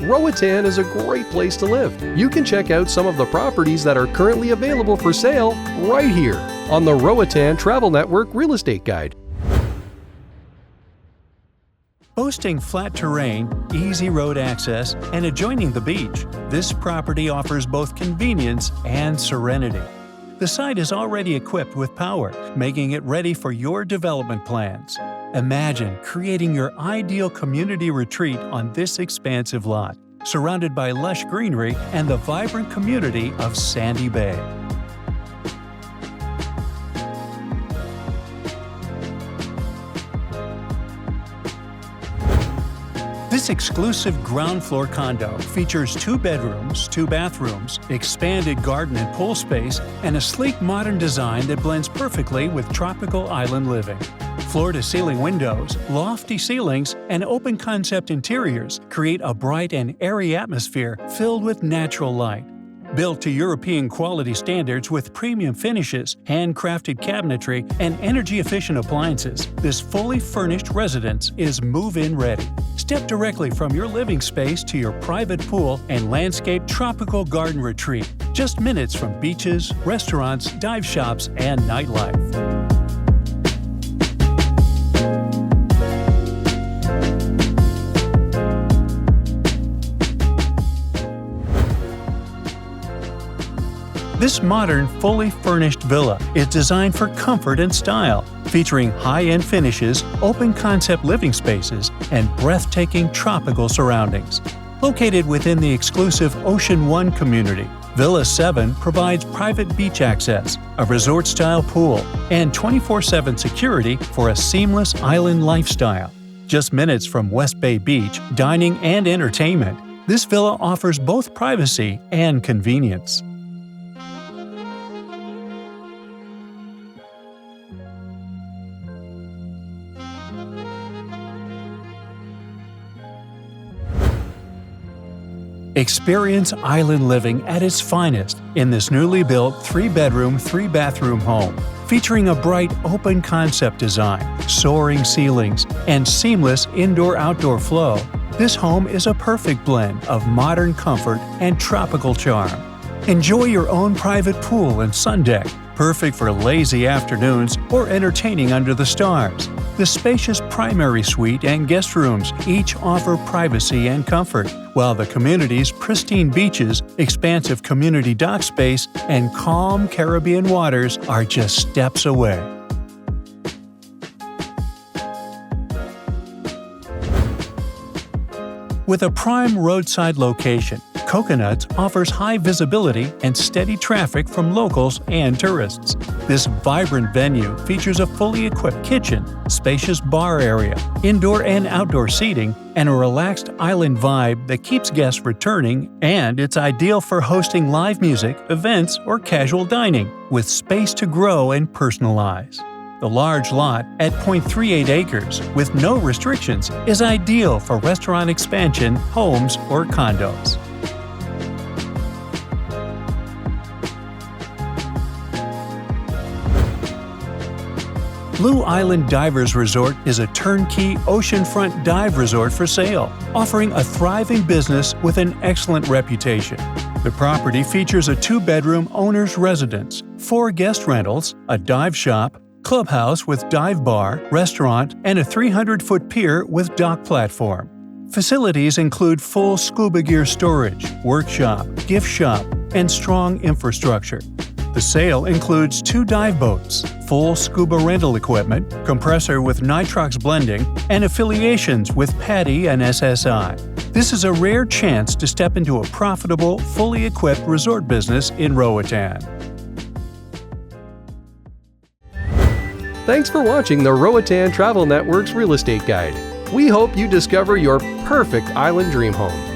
Roatan is a great place to live. You can check out some of the properties that are currently available for sale right here on the Roatan Travel Network Real Estate Guide. Boasting flat terrain, easy road access, and adjoining the beach, this property offers both convenience and serenity. The site is already equipped with power, making it ready for your development plans. Imagine creating your ideal community retreat on this expansive lot, surrounded by lush greenery and the vibrant community of Sandy Bay. This exclusive ground floor condo features 2 bedrooms, 2 bathrooms, expanded garden and pool space, and a sleek modern design that blends perfectly with tropical island living. Floor-to-ceiling windows, lofty ceilings, and open-concept interiors create a bright and airy atmosphere filled with natural light. Built to European quality standards with premium finishes, handcrafted cabinetry, and energy-efficient appliances, this fully furnished residence is move-in ready. Step directly from your living space to your private pool and landscape tropical garden retreat, just minutes from beaches, restaurants, dive shops, and nightlife. This modern, fully furnished villa is designed for comfort and style, featuring high-end finishes, open-concept living spaces, and breathtaking tropical surroundings. Located within the exclusive Ocean One community, Villa 7 provides private beach access, a resort-style pool, and 24/7 security for a seamless island lifestyle. Just minutes from West Bay Beach, dining and entertainment, this villa offers both privacy and convenience. Experience island living at its finest in this newly built 3-bedroom, 3-bathroom home. Featuring a bright open-concept design, soaring ceilings, and seamless indoor-outdoor flow, this home is a perfect blend of modern comfort and tropical charm. Enjoy your own private pool and sun deck, perfect for lazy afternoons or entertaining under the stars. The spacious primary suite and guest rooms each offer privacy and comfort, while the community's pristine beaches, expansive community dock space, and calm Caribbean waters are just steps away. With a prime roadside location, Coconuts offers high visibility and steady traffic from locals and tourists. This vibrant venue features a fully equipped kitchen, spacious bar area, indoor and outdoor seating, and a relaxed island vibe that keeps guests returning, and it's ideal for hosting live music, events, or casual dining, with space to grow and personalize. The large lot, at 0.38 acres, with no restrictions, is ideal for restaurant expansion, homes, or condos. Blue Island Divers Resort is a turnkey oceanfront dive resort for sale, offering a thriving business with an excellent reputation. The property features a 2-bedroom owner's residence, 4 guest rentals, a dive shop, clubhouse with dive bar, restaurant, and a 300-foot pier with dock platform. Facilities include full scuba gear storage, workshop, gift shop, and strong infrastructure. The sale includes 2 dive boats, full scuba rental equipment, compressor with nitrox blending, and affiliations with PADI and SSI. This is a rare chance to step into a profitable, fully equipped resort business in Roatan. Thanks for watching the Roatan Travel Network's Real Estate Guide. We hope you discover your perfect island dream home.